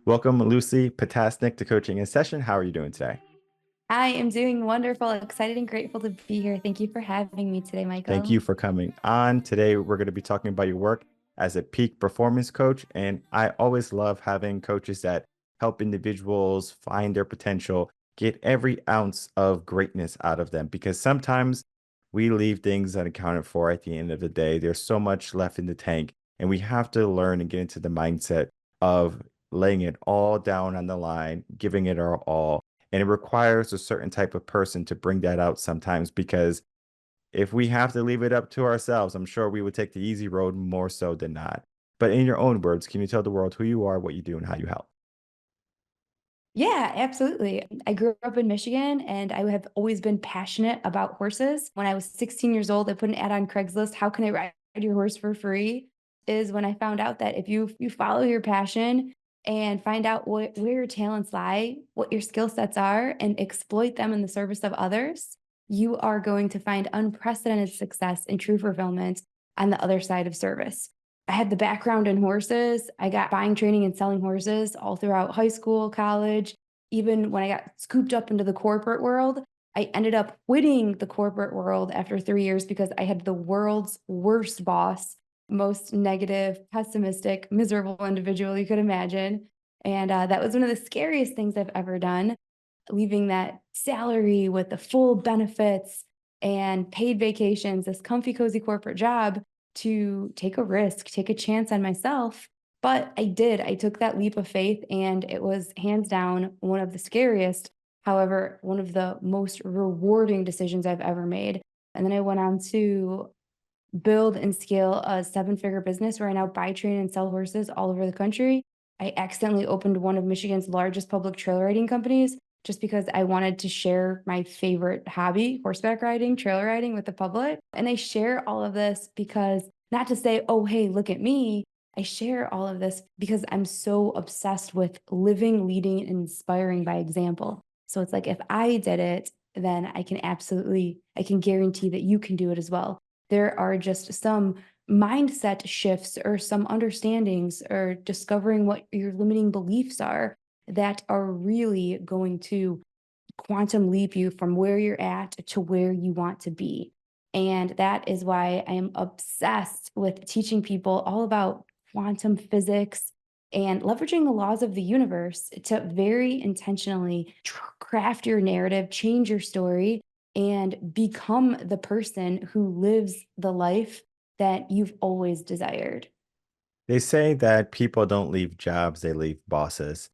Welcome, Lucie Ptasznik, to Coaching in Session. How are you doing today? I am doing wonderful, excited, and grateful to be here. Thank you for having me today, Thank Michael. you for coming on. Today, we're going to be talking about your work as a peak performance coach. And I always love having coaches that help individuals find their potential, get every ounce of greatness out of them, because sometimes we leave things unaccounted for at the end of the day. There's so much left in the tank, and we have to learn and get into the mindset of laying it all down on the line, giving it our all. And it requires a certain type of person to bring that out sometimes, because if we have to leave it up to ourselves, I'm sure we would take the easy road more so than not. But in your own words, can you tell the world who you are, what you do, and how you help? Yeah, absolutely. I grew up in Michigan and I have always been passionate about horses. When I was 16 years old, I put an ad on Craigslist, how can I ride your horse for free? Is when I found out that if you follow your passion and find out where your talents lie, what your skill sets are, and exploit them in the service of others, you are going to find unprecedented success and true fulfillment on the other side of service. I had the background in horses. I got buying, training, and selling horses all throughout high school, college. Even when I got scooped up into the corporate world, I ended up quitting the corporate world after 3 years because I had the world's worst boss, most negative, pessimistic, miserable individual you could imagine. And that was one of the scariest things I've ever done, leaving that salary with the full benefits and paid vacations, this comfy, cozy corporate job to take a risk, take a chance on myself. But I did. I took that leap of faith, and it was hands down one of the scariest, however, one of the most rewarding decisions I've ever made. And then I went on to build and scale a seven-figure business where I now buy, train, and sell horses all over the country. I accidentally opened one of Michigan's largest public trail riding companies just because I wanted to share my favorite hobby, horseback riding, trail riding, with the public. And I share all of this because, not to say, oh, hey, look at me. I share all of this because I'm so obsessed with living, leading, and inspiring by example. So it's like if I did it, then I can guarantee that you can do it as well. There are just some mindset shifts or some understandings or discovering what your limiting beliefs are that are really going to quantum leap you from where you're at to where you want to be. And that is why I am obsessed with teaching people all about quantum physics and leveraging the laws of the universe to very intentionally craft your narrative, change your story, and become the person who lives the life that you've always desired. They say that people don't leave jobs, they leave bosses.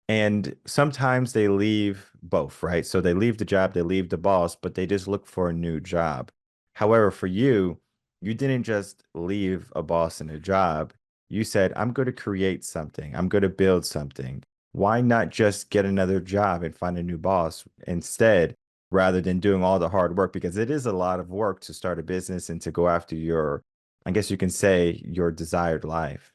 And sometimes they leave both, right? So they leave the job, they leave the boss, but they just look for a new job. However, for you, you didn't just leave a boss and a job. You said, I'm going to create something, I'm going to build something. Why not just get another job and find a new boss instead, rather than doing all the hard work? Because it is a lot of work to start a business and to go after your, I guess you can say, your desired life.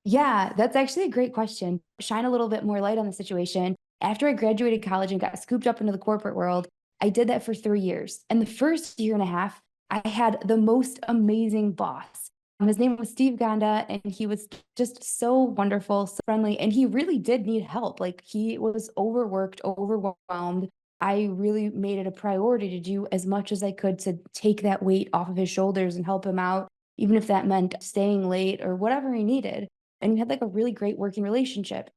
Yeah, that's actually a great question. Shine a little bit more light on the situation. After I graduated college and got scooped up into the corporate world, I did that for 3 years. And the first year and a half, I had the most amazing boss. His name was Steve Gonda, and he was just so wonderful, so friendly, and he really did need help. Like he was overworked, overwhelmed. I really made it a priority to do as much as I could to take that weight off of his shoulders and help him out, even if that meant staying late or whatever he needed. And we had like a really great working relationship.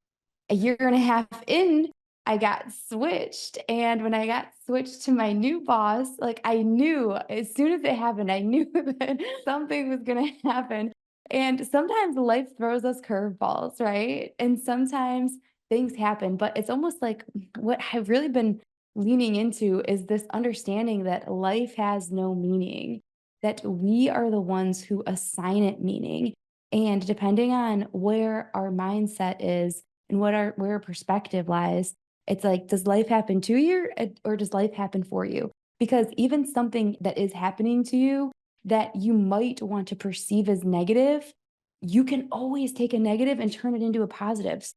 A year and a half in, I got switched. And when I got switched to my new boss, like I knew as soon as it happened, I knew that something was going to happen. And sometimes life throws us curveballs, right? And sometimes things happen, but it's almost like what I've really been leaning into is this understanding that life has no meaning, that we are the ones who assign it meaning. And depending on where our mindset is and where our perspective lies, it's like, does life happen to you or does life happen for you? Because even something that is happening to you that you might want to perceive as negative, you can always take a negative and turn it into a positive.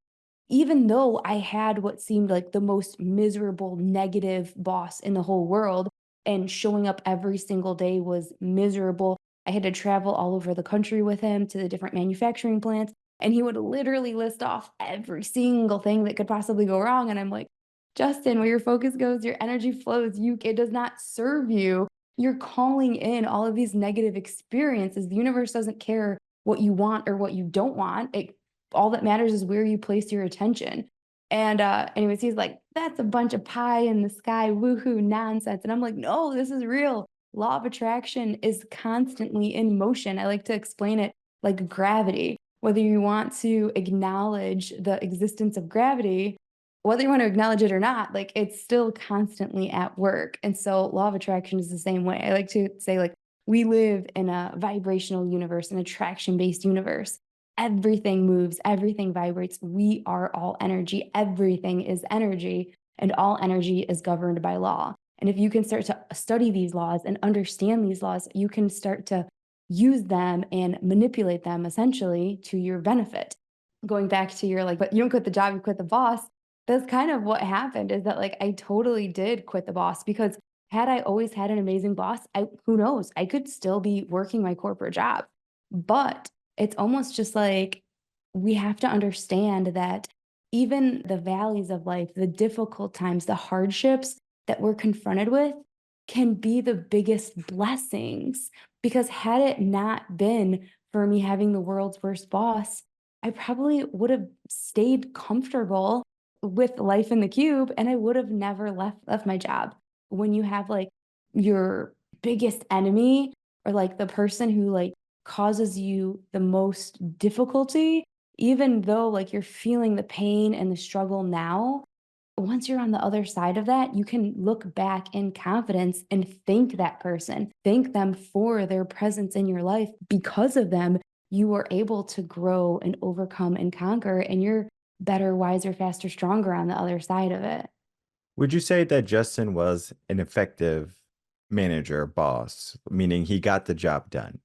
Even though I had what seemed like the most miserable, negative boss in the whole world, and showing up every single day was miserable. I had to travel all over the country with him to the different manufacturing plants. And he would literally list off every single thing that could possibly go wrong. And I'm like, Justin, where your focus goes, your energy flows. It does not serve you. You're calling in all of these negative experiences. The universe doesn't care what you want or what you don't want. All that matters is where you place your attention. And anyways, he's like, that's a bunch of pie in the sky, woohoo nonsense. And I'm like, no, this is real. Law of attraction is constantly in motion. I like to explain it like gravity. Whether you want to acknowledge the existence of gravity, whether you want to acknowledge it or not, like it's still constantly at work. And so law of attraction is the same way. I like to say, like, we live in a vibrational universe, an attraction-based universe. Everything moves, everything vibrates. We are all energy. Everything is energy, and all energy is governed by law. And if you can start to study these laws and understand these laws, you can start to use them and manipulate them essentially to your benefit. Going back to your like, but you don't quit the job, you quit the boss. That's kind of what happened, is that like I totally did quit the boss, because had I always had an amazing boss, who knows, I could still be working my corporate job. But it's almost just like we have to understand that even the valleys of life, the difficult times, the hardships that we're confronted with can be the biggest blessings. Because had it not been for me having the world's worst boss, I probably would have stayed comfortable with life in the cube, and I would have never left my job. When you have like your biggest enemy, or like the person who like causes you the most difficulty, even though like you're feeling the pain and the struggle now, once you're on the other side of that, you can look back in confidence and thank that person, thank them for their presence in your life. Because of them, you were able to grow and overcome and conquer, and you're better, wiser, faster, stronger on the other side of it. Would you say that Justin was an effective manager, boss, meaning he got the job done?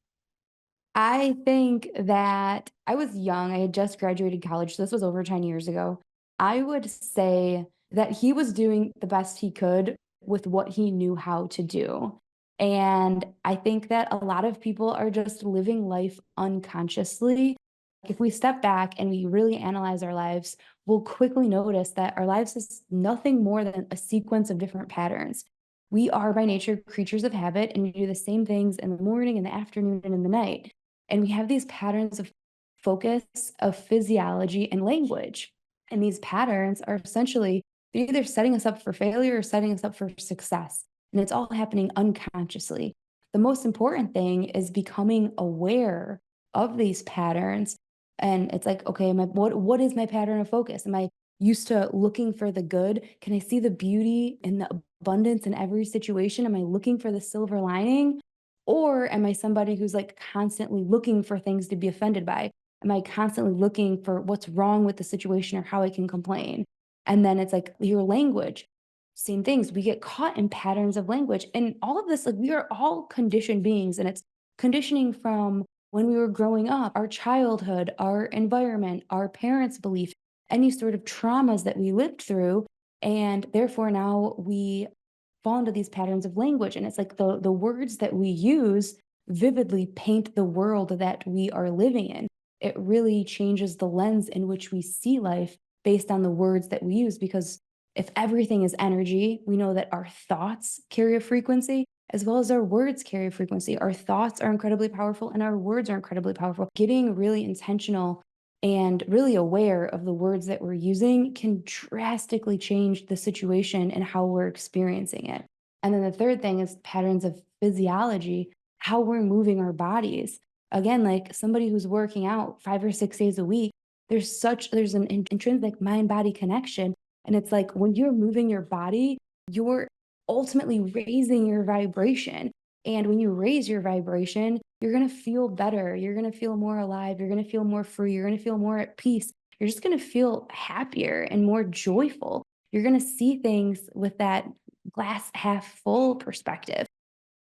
I think that I was young. I had just graduated college. So this was over 10 years ago. I would say that he was doing the best he could with what he knew how to do. And I think that a lot of people are just living life unconsciously. If we step back and we really analyze our lives, we'll quickly notice that our lives is nothing more than a sequence of different patterns. We are by nature creatures of habit, and we do the same things in the morning, in the afternoon, and in the night. And we have these patterns of focus, of physiology, and language. And these patterns are essentially, they're either setting us up for failure or setting us up for success. And it's all happening unconsciously. The most important thing is becoming aware of these patterns. And it's like, okay, what is my pattern of focus? Am I used to looking for the good? Can I see the beauty and the abundance in every situation? Am I looking for the silver lining? Or am I somebody who's like constantly looking for things to be offended by? Am I constantly looking for what's wrong with the situation or how I can complain? And then it's like your language, same things. We get caught in patterns of language. And all of this, like we are all conditioned beings, and it's conditioning from when we were growing up, our childhood, our environment, our parents' belief, any sort of traumas that we lived through. And therefore now we fall into these patterns of language. And it's like the words that we use vividly paint the world that we are living in. It really changes the lens in which we see life based on the words that we use. Because if everything is energy, we know that our thoughts carry a frequency as well as our words carry a frequency. Our thoughts are incredibly powerful and our words are incredibly powerful. Getting really intentional and really aware of the words that we're using can drastically change the situation and how we're experiencing it. And then the third thing is patterns of physiology, how we're moving our bodies. Again, like somebody who's working out 5 or 6 days a week, there's an intrinsic mind body connection. And it's like when you're moving your body, you're ultimately raising your vibration. And when you raise your vibration, you're going to feel better. You're going to feel more alive. You're going to feel more free. You're going to feel more at peace. You're just going to feel happier and more joyful. You're going to see things with that glass half full perspective,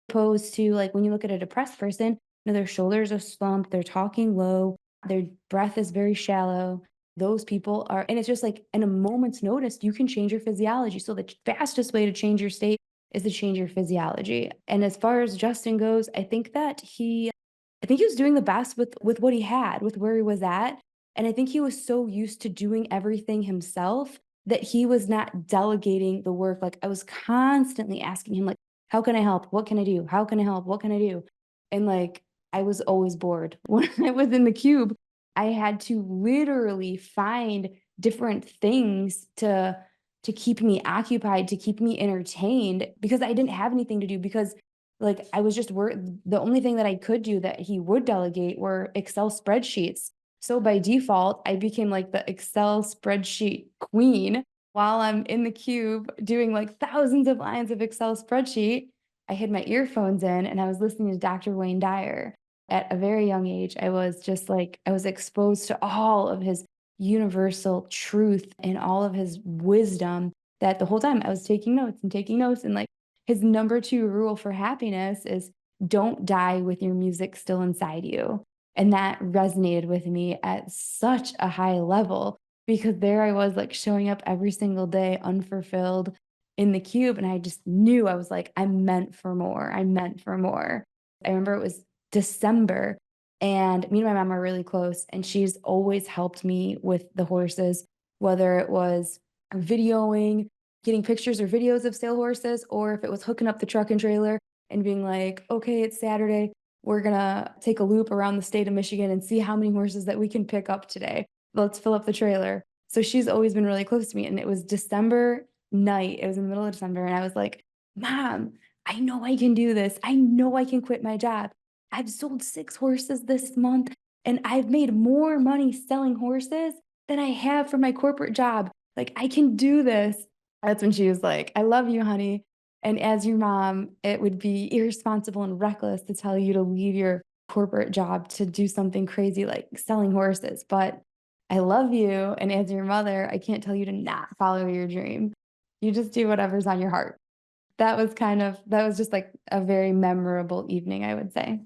opposed to like when you look at a depressed person, their shoulders are slumped, they're talking low, their breath is very shallow. Those people are, and it's just like in a moment's notice, you can change your physiology. So the fastest way to change your state is to change your physiology. And as far as Justin goes, I think he was doing the best with what he had, with where he was at. And I think he was so used to doing everything himself that he was not delegating the work. Like I was constantly asking him, like, how can I help? What can I do? How can I help? What can I do? And like I was always bored. When I was in the cube, I had to literally find different things to keep me occupied, to keep me entertained because I didn't have anything to do because like I was just work the only thing that I could do that he would delegate were Excel spreadsheets. So by default, I became like the Excel spreadsheet queen while I'm in the cube doing like thousands of lines of Excel spreadsheet. I had my earphones in and I was listening to Dr. Wayne Dyer. At a very young age, I was just like, I was exposed to all of his universal truth and all of his wisdom that the whole time I was taking notes and taking notes. And like his number two rule for happiness is don't die with your music still inside you. And that resonated with me at such a high level because there I was like showing up every single day unfulfilled in the cube. And I just knew I was like, I'm meant for more. I'm meant for more. I remember it was December and me and my mom are really close and she's always helped me with the horses, whether it was videoing, getting pictures or videos of sale horses, or if it was hooking up the truck and trailer and being like, okay, it's Saturday. We're gonna take a loop around the state of Michigan and see how many horses that we can pick up today. Let's fill up the trailer. So she's always been really close to me. And it was December night. It was in the middle of December. And I was like, Mom, I know I can do this. I know I can quit my job. I've sold 6 horses this month and I've made more money selling horses than I have from my corporate job. Like, I can do this. That's when she was like, I love you, honey. And as your mom, it would be irresponsible and reckless to tell you to leave your corporate job to do something crazy like selling horses. But I love you. And as your mother, I can't tell you to not follow your dream. You just do whatever's on your heart. That was just like a very memorable evening, I would say.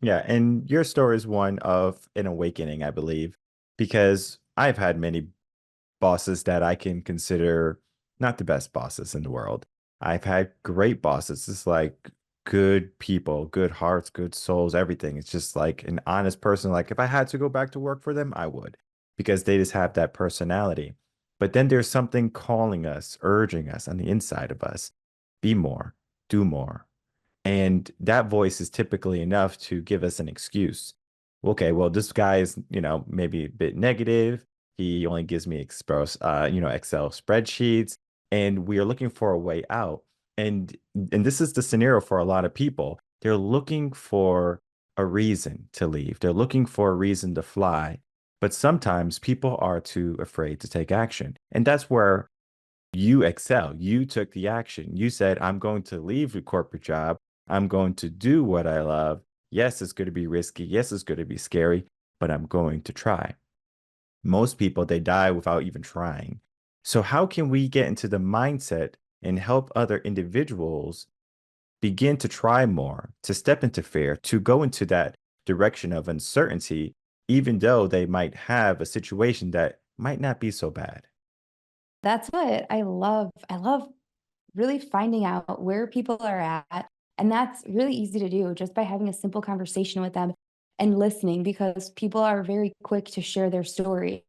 Yeah, and your story is one of an awakening, I believe, because I've had many bosses that I can consider not the best bosses in the world. I've had great bosses. It's like good people, good hearts, good souls, everything. It's just like an honest person. Like if I had to go back to work for them, I would because they just have that personality. But then there's something calling us, urging us on the inside of us, be more, do more. And that voice is typically enough to give us an excuse. Okay, well, this guy is, maybe a bit negative. He only gives me Excel spreadsheets, and we are looking for a way out. And this is the scenario for a lot of people. They're looking for a reason to leave. They're looking for a reason to fly. But sometimes people are too afraid to take action. And that's where you excel. You took the action. You said, I'm going to leave the corporate job. I'm going to do what I love. Yes, it's going to be risky. Yes, it's going to be scary, but I'm going to try. Most people, they die without even trying. So, how can we get into the mindset and help other individuals begin to try more, to step into fear, to go into that direction of uncertainty, even though they might have a situation that might not be so bad? That's what I love. I love really finding out where people are at. And that's really easy to do just by having a simple conversation with them and listening because people are very quick to share their story.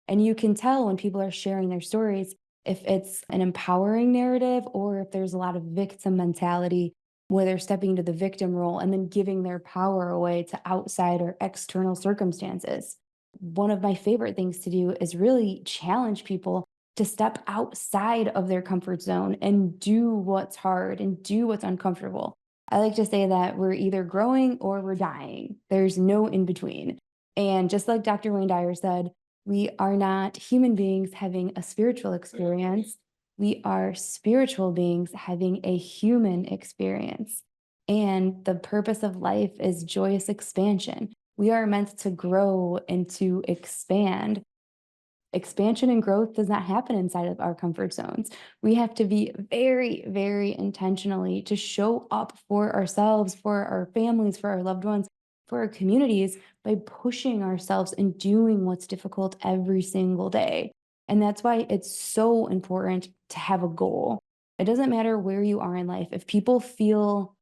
And you can tell when people are sharing their stories if it's an empowering narrative or if there's a lot of victim mentality where they're stepping into the victim role and then giving their power away to outside or external circumstances. One of my favorite things to do is really challenge people to step outside of their comfort zone and do what's hard and do what's uncomfortable. I like to say that we're either growing or we're dying. There's no in between. And just like Dr. Wayne Dyer said, we are not human beings having a spiritual experience. We are spiritual beings having a human experience. And the purpose of life is joyous expansion. We are meant to grow and to expand. Expansion and growth does not happen inside of our comfort zones. We have to be very, very intentionally to show up for ourselves, for our families, for our loved ones, for our communities by pushing ourselves and doing what's difficult every single day. And that's why it's so important to have a goal. It doesn't matter where you are in life. If people feel,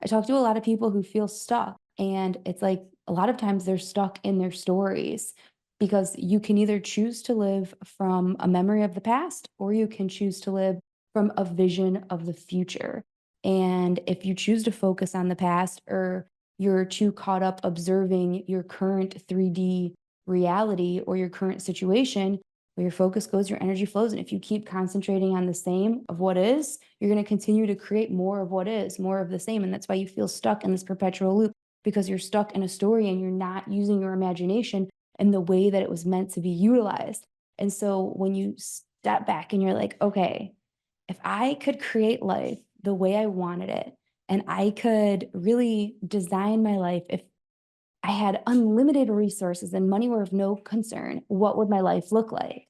I talk to a lot of people who feel stuck, and it's like a lot of times they're stuck in their stories because you can either choose to live from a memory of the past or you can choose to live from a vision of the future. And if you choose to focus on the past, or you're too caught up observing your current 3D reality or your current situation, where your focus goes, your energy flows. And if you keep concentrating on the same of what is, you're going to continue to create more of what is, more of the same. And that's why you feel stuck in this perpetual loop, because you're stuck in a story and you're not using your imagination in the way that it was meant to be utilized. And so when you step back and you're like, okay, if I could create life the way I wanted it, and I could really design my life, if I had unlimited resources and money were of no concern, what would my life look like?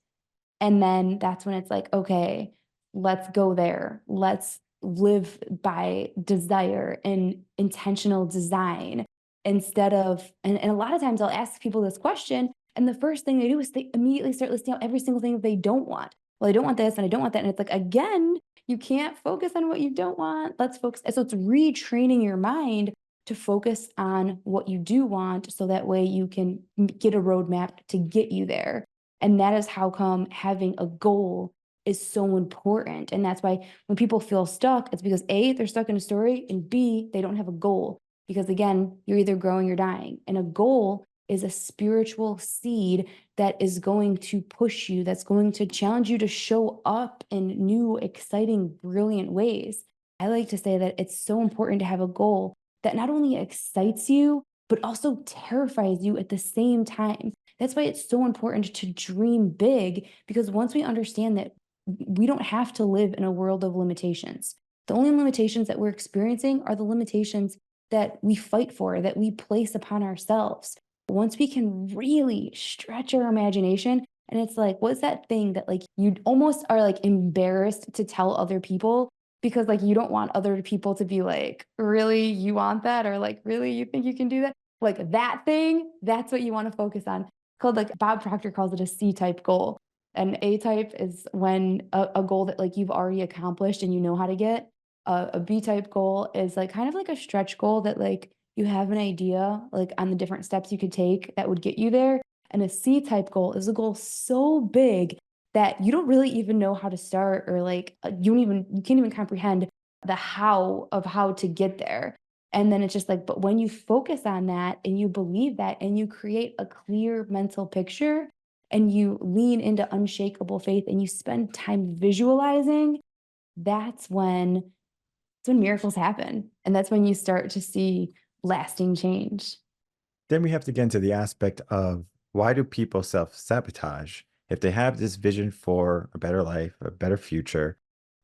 And then that's when it's like, okay, let's go there. Let's live by desire and intentional design instead of, and a lot of times I'll ask people this question, and the first thing they do is they immediately start listing out every single thing that they don't want. Well, I don't want this and I don't want that. And it's like, again, you can't focus on what you don't want. Let's focus. So it's retraining your mind to focus on what you do want so that way you can get a roadmap to get you there. And that is how come having a goal is so important. And that's why when people feel stuck, it's because A, they're stuck in a story, and B, they don't have a goal. Because again, you're either growing or dying. And a goal is a spiritual seed that is going to push you, that's going to challenge you to show up in new, exciting, brilliant ways. I like to say that it's so important to have a goal that not only excites you, but also terrifies you at the same time. That's why it's so important to dream big, because once we understand that we don't have to live in a world of limitations. The only limitations that we're experiencing are the limitations that we fight for, that we place upon ourselves. Once we can really stretch our imagination, and it's like, what's that thing that like you almost are like embarrassed to tell other people, because like you don't want other people to be like, really, you want that? Or like, really, you think you can do that? Like that thing, that's what you want to focus on. Called, like, Bob Proctor calls it a C type goal. An A type is when a goal that like you've already accomplished and you know how to get. A B type goal is like kind of like a stretch goal that like you have an idea like on the different steps you could take that would get you there. And a C type goal is a goal so big that you don't really even know how to start, or like you can't even comprehend the how to get there. And then it's just like, but when you focus on that and you believe that and you create a clear mental picture and you lean into unshakable faith and you spend time visualizing, that's when miracles happen. And that's when you start to see lasting change. Then we have to get into the aspect of, why do people self-sabotage? If they have this vision for a better life, a better future,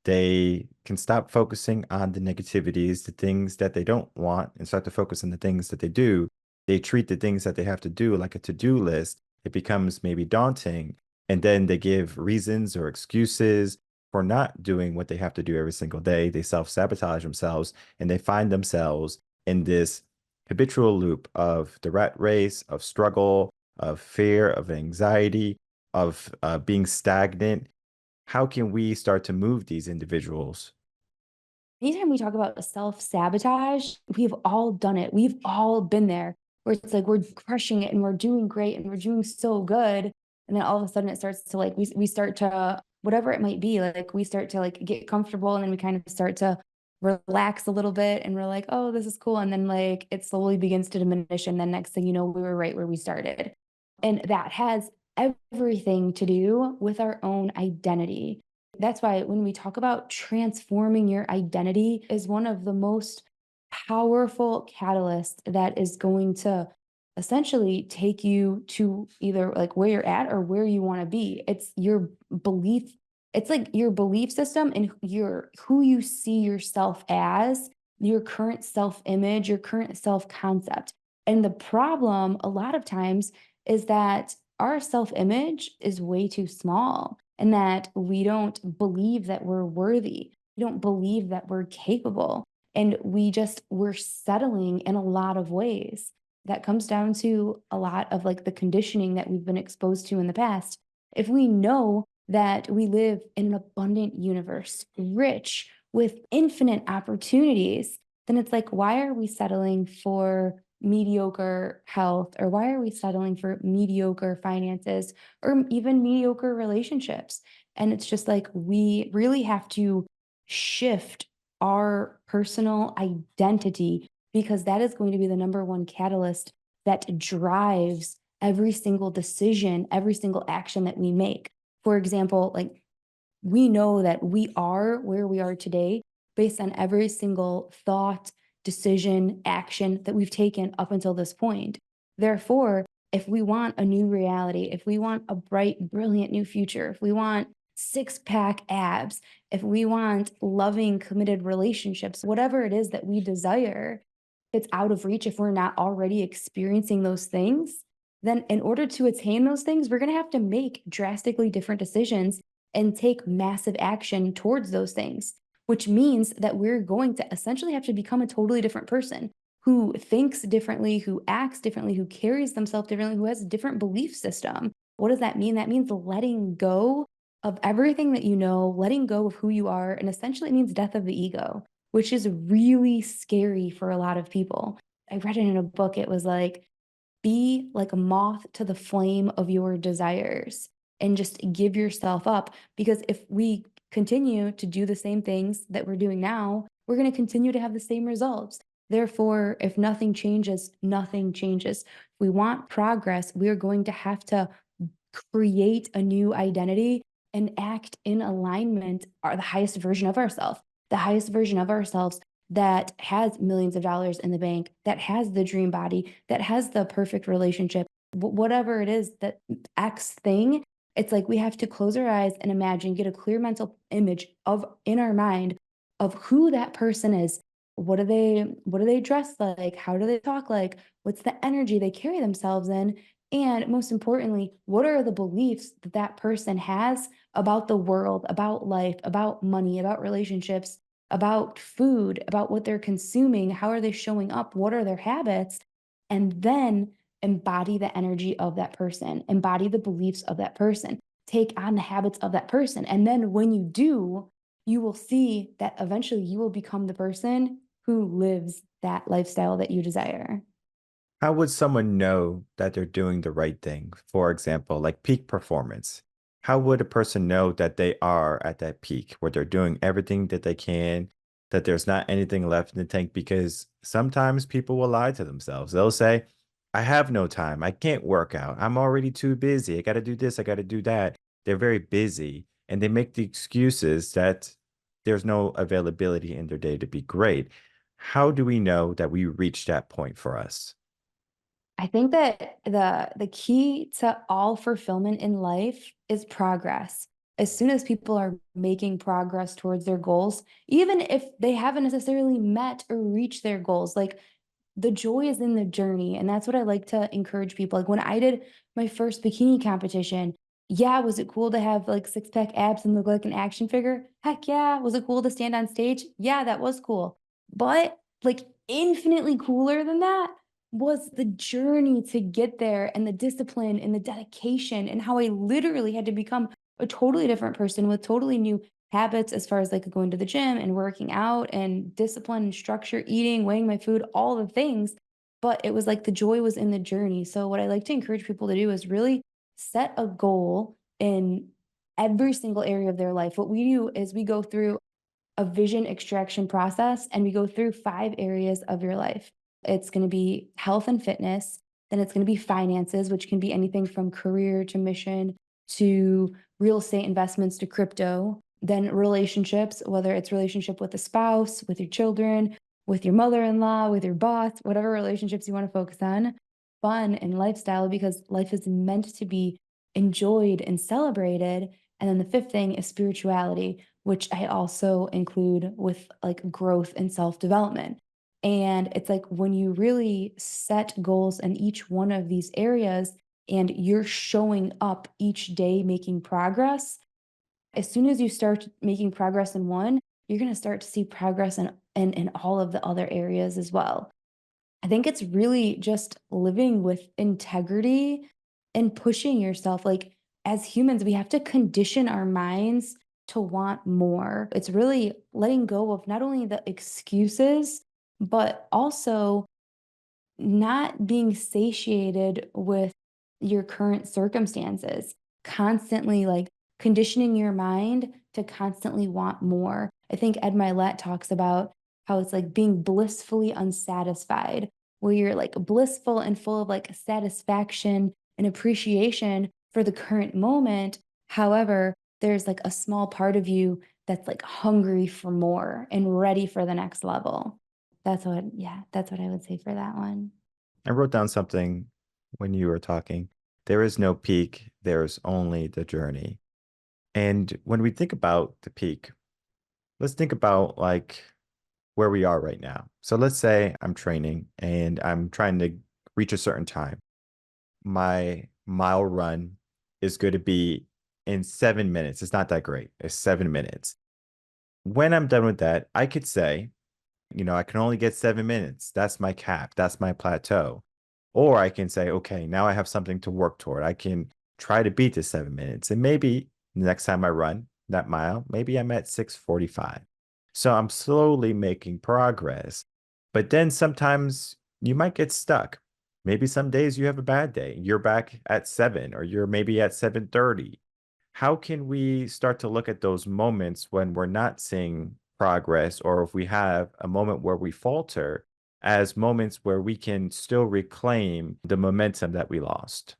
they can stop focusing on the negativities, the things that they don't want, and start to focus on the things that they do. They treat the things that they have to do like a to-do list. It becomes maybe daunting. And then they give reasons or excuses for not doing what they have to do every single day. They self-sabotage themselves, and they find themselves in this habitual loop of the rat race, of struggle, of fear, of anxiety, of being stagnant. How can we start to move these individuals? Anytime we talk about self-sabotage, we've all done it. We've all been there, where it's like we're crushing it and we're doing great and we're doing so good. And then all of a sudden it starts to like we start to, whatever it might be, like we start to like get comfortable, and then we kind of start to relax a little bit, and we're like, oh, this is cool. And then like it slowly begins to diminish. And then next thing you know, we were right where we started. And that has everything to do with our own identity. That's why when we talk about transforming your identity is one of the most powerful catalysts that is going to essentially take you to either like where you're at or where you want to be. It's your belief. It's like your belief system and your who you see yourself as, your current self-image, your current self-concept. And the problem a lot of times is that our self-image is way too small, and that we don't believe that we're worthy. We don't believe that we're capable. And we're settling in a lot of ways. That comes down to a lot of like the conditioning that we've been exposed to in the past. If we know that we live in an abundant universe, rich with infinite opportunities, then it's like, why are we settling for mediocre health, or why are we settling for mediocre finances or even mediocre relationships? And it's just like we really have to shift our personal identity, because that is going to be the number one catalyst that drives every single decision, every single action that we make. For example, like, we know that we are where we are today based on every single thought, decision, action that we've taken up until this point. Therefore, if we want a new reality, if we want a bright, brilliant new future, if we want six-pack abs, if we want loving, committed relationships, whatever it is that we desire, it's out of reach if we're not already experiencing those things. Then, in order to attain those things, we're going to have to make drastically different decisions and take massive action towards those things, which means that we're going to essentially have to become a totally different person who thinks differently, who acts differently, who carries themselves differently, who has a different belief system. What does that mean? That means letting go of everything that you know, letting go of who you are, and essentially it means death of the ego, which is really scary for a lot of people. I read it in a book. It was like, be like a moth to the flame of your desires and just give yourself up. Because if we continue to do the same things that we're doing now, we're going to continue to have the same results. Therefore, if nothing changes, nothing changes. If we want progress, we are going to have to create a new identity and act in alignment, are the highest version of ourselves, the highest version of ourselves that has millions of dollars in the bank, that has the dream body, that has the perfect relationship, whatever it is, that X thing. It's like we have to close our eyes and imagine, get a clear mental image of in our mind of who that person is. What do they dress like? How do they talk like? What's the energy they carry themselves in? And most importantly, what are the beliefs that that person has about the world, about life, about money, about relationships, about food, about what they're consuming? How are they showing up? What are their habits? And then embody the energy of that person, embody the beliefs of that person, take on the habits of that person. And then when you do, you will see that eventually you will become the person who lives that lifestyle that you desire. How would someone know that they're doing the right thing? For example, like peak performance. How would a person know that they are at that peak where they're doing everything that they can, that there's not anything left in the tank? Because sometimes people will lie to themselves. They'll say, I have no time. I can't work out. I'm already too busy. I got to do this. I got to do that. They're very busy and they make the excuses that there's no availability in their day to be great. How do we know that we reached that point for us? I think that the key to all fulfillment in life is progress. As soon as people are making progress towards their goals, even if they haven't necessarily met or reached their goals, like, the joy is in the journey. And that's what I like to encourage people. Like, when I did my first bikini competition, yeah, was it cool to have like six-pack abs and look like an action figure? Heck yeah. Was it cool to stand on stage? Yeah, that was cool. But like, infinitely cooler than that was the journey to get there, and the discipline and the dedication, and how I literally had to become a totally different person with totally new habits, as far as like going to the gym and working out and discipline and structure, eating, weighing my food, all the things. But it was like the joy was in the journey. So, what I like to encourage people to do is really set a goal in every single area of their life. What we do is we go through a vision extraction process, and we go through 5 areas of your life. It's going to be health and fitness, then it's going to be finances, which can be anything from career to mission to real estate investments to crypto. Then relationships, whether it's relationship with a spouse, with your children, with your mother-in-law, with your boss, whatever relationships you want to focus on. Fun and lifestyle, because life is meant to be enjoyed and celebrated. And then the fifth thing is spirituality, which I also include with like growth and self-development. And it's like when you really set goals in each one of these areas and you're showing up each day making progress, as soon as you start making progress in one, you're going to start to see progress in all of the other areas as well. I think it's really just living with integrity and pushing yourself. Like, as humans, we have to condition our minds to want more. It's really letting go of not only the excuses, but also not being satiated with your current circumstances, constantly like conditioning your mind to constantly want more. I think Ed Milet talks about how it's like being blissfully unsatisfied, where you're like blissful and full of like satisfaction and appreciation for the current moment. However, there's like a small part of you that's like hungry for more and ready for the next level. Yeah, that's what I would say for that one. I wrote down something when you were talking. There is no peak, there's only the journey. And when we think about the peak, let's think about like where we are right now. So let's say I'm training and I'm trying to reach a certain time. My mile run is going to be in 7 minutes. It's not that great. It's 7 minutes. When I'm done with that, I could say, I can only get 7 minutes. That's my cap. That's my plateau. Or I can say, okay, now I have something to work toward. I can try to beat the 7 minutes. And maybe the next time I run that mile, maybe I'm at 6:45. So I'm slowly making progress. But then sometimes you might get stuck. Maybe some days you have a bad day. You're back at 7 or you're maybe at 7:30. How can we start to look at those moments when we're not seeing progress, or if we have a moment where we falter, as moments where we can still reclaim the momentum that we lost?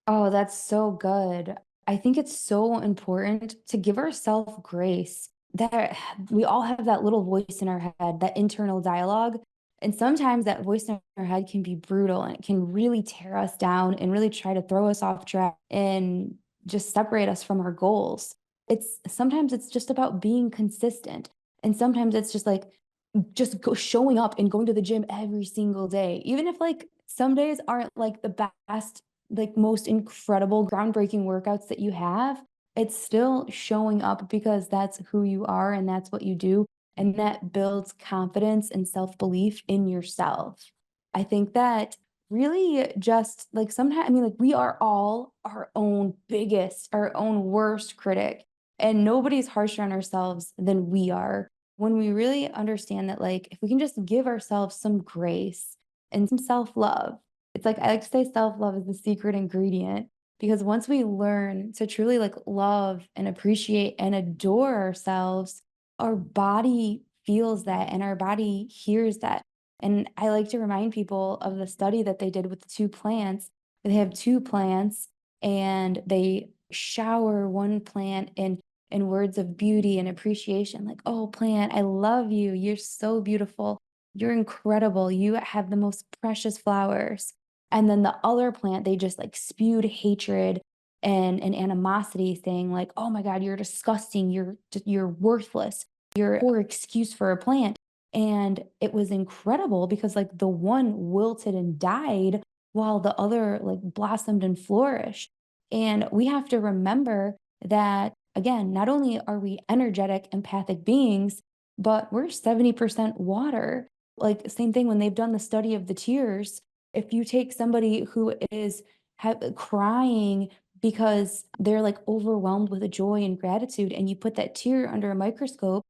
Oh, that's so good. I think it's so important to give ourselves grace that we all have that little voice in our head, that internal dialogue. And sometimes that voice in our head can be brutal and it can really tear us down and really try to throw us off track and just separate us from our goals. It's sometimes it's just about being consistent. And sometimes it's just like showing up and going to the gym every single day, even if like some days aren't like the best, like most incredible groundbreaking workouts that you have. It's still showing up because that's who you are and that's what you do, and that builds confidence and self-belief in yourself. I think that really just like sometimes, I mean, like we are all our own biggest, our own worst critic, and nobody's harsher on ourselves than we are. When we really understand that, like, if we can just give ourselves some grace and some self-love, it's like I like to say self-love is the secret ingredient, because once we learn to truly like love and appreciate and adore ourselves, our body feels that and our body hears that. And I like to remind people of the study that they did with the two plants. They have two plants and they shower one plant in words of beauty and appreciation, like, oh, plant, I love you. You're so beautiful. You're incredible. You have the most precious flowers. And then the other plant, they just like spewed hatred and animosity, saying like, "Oh my God, you're disgusting. You're worthless. You're a poor excuse for a plant." And it was incredible because like the one wilted and died while the other like blossomed and flourished. And we have to remember that again, not only are we energetic, empathic beings, but we're 70% water. Like same thing when they've done the study of the tears. If you take somebody who is crying because they're like overwhelmed with a joy and gratitude, and you put that tear under a microscope,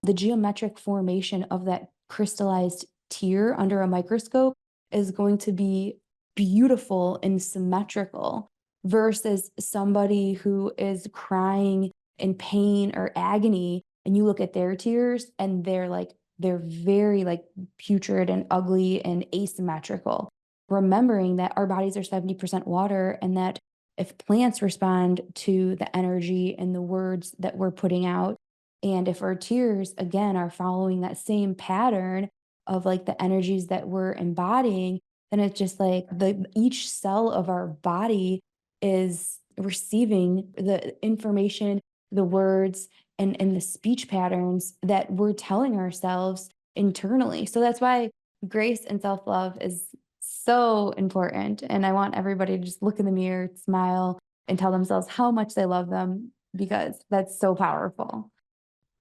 the geometric formation of that crystallized tear under a microscope is going to be beautiful and symmetrical versus somebody who is crying in pain or agony, and you look at their tears and they're very like putrid and ugly and asymmetrical. Remembering that our bodies are 70% water, and that if plants respond to the energy and the words that we're putting out, and if our tears again are following that same pattern of like the energies that we're embodying, then it's just like the each cell of our body is receiving the information, the words, and the speech patterns that we're telling ourselves internally. So that's why grace and self-love is so important. And I want everybody to just look in the mirror, smile, and tell themselves how much they love them, because that's so powerful.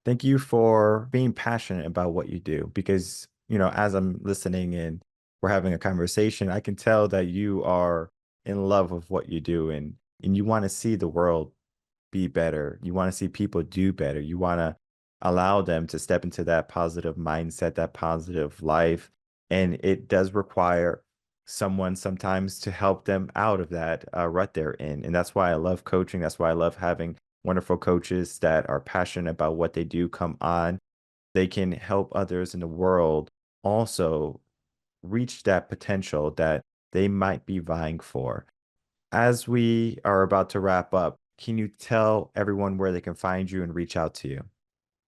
Thank you for being passionate about what you do because, as I'm listening and we're having a conversation, I can tell that you are in love with what you do, and you want to see the world be better. You want to see people do better. You want to allow them to step into that positive mindset, that positive life. And it does require someone sometimes to help them out of that rut they're in. And that's why I love coaching. That's why I love having wonderful coaches that are passionate about what they do come on. They can help others in the world also reach that potential that they might be vying for. As we are about to wrap up, can you tell everyone where they can find you and reach out to you?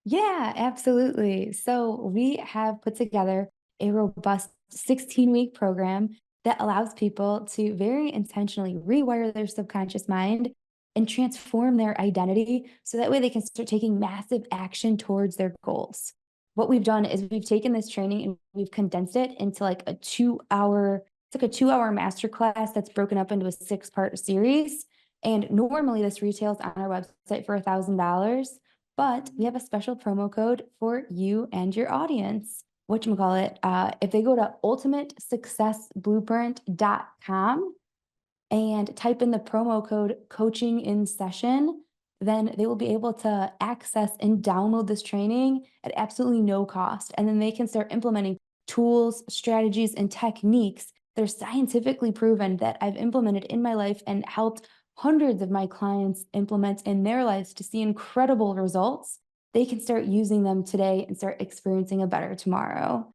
Yeah, absolutely. So we have put together a robust 16-week program that allows people to very intentionally rewire their subconscious mind and transform their identity so that way they can start taking massive action towards their goals. What we've done is we've taken this training and we've condensed it into like a 2 hour, it's like a 2 hour masterclass that's broken up into a 6 part series. And normally this retails on our website for $1,000, but we have a special promo code for you and your audience. Whatchamacallit, if they go to ultimatesuccessblueprint.com and type in the promo code coaching in session, then they will be able to access and download this training at absolutely no cost. And then they can start implementing tools, strategies, and techniques that are scientifically proven that I've implemented in my life and helped hundreds of my clients implement in their lives to see incredible results. They can start using them today and start experiencing a better tomorrow.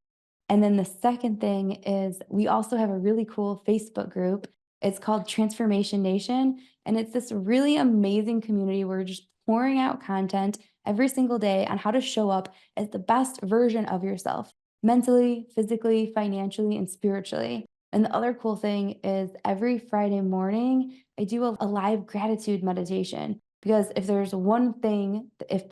And then the second thing is we also have a really cool Facebook group. It's called Transformation Nation. And it's this really amazing community where we're just pouring out content every single day on how to show up as the best version of yourself, mentally, physically, financially, and spiritually. And the other cool thing is every Friday morning, I do a live gratitude meditation. Because if there's one thing, if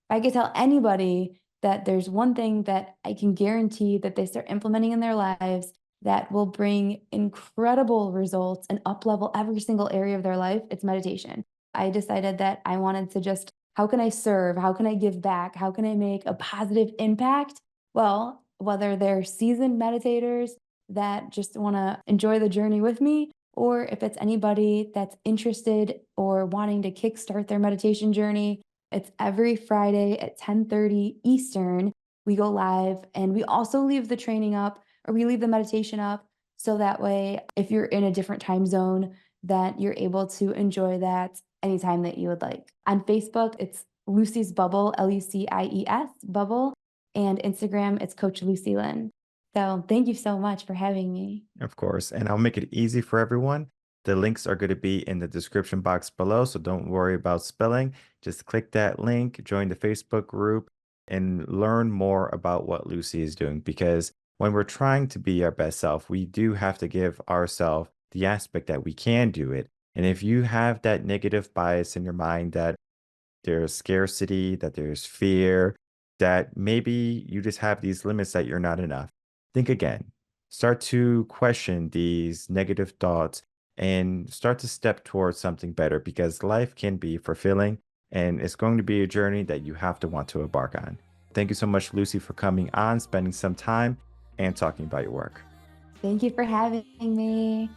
I could tell anybody that there's one thing that I can guarantee that they start implementing in their lives that will bring incredible results and up level every single area of their life, it's meditation. I decided that I wanted to just, how can I serve? How can I give back? How can I make a positive impact? Well, whether they're seasoned meditators that just want to enjoy the journey with me, or if it's anybody that's interested or wanting to kickstart their meditation journey, it's every Friday at 10:30 Eastern. We go live and we also leave the training up or we leave the meditation up so that way if you're in a different time zone that you're able to enjoy that anytime that you would like. On Facebook, it's Lucie's Bubble, Lucies Bubble, and Instagram, it's Coach Lucy Lynn. So thank you so much for having me. Of course. And I'll make it easy for everyone. The links are going to be in the description box below. So don't worry about spelling. Just click that link, join the Facebook group, and learn more about what Lucy is doing. Because when we're trying to be our best self, we do have to give ourselves the aspect that we can do it. And if you have that negative bias in your mind that there's scarcity, that there's fear, that maybe you just have these limits that you're not enough. Think again. Start to question these negative thoughts and start to step towards something better because life can be fulfilling and it's going to be a journey that you have to want to embark on. Thank you so much, Lucy, for coming on, spending some time, and talking about your work. Thank you for having me.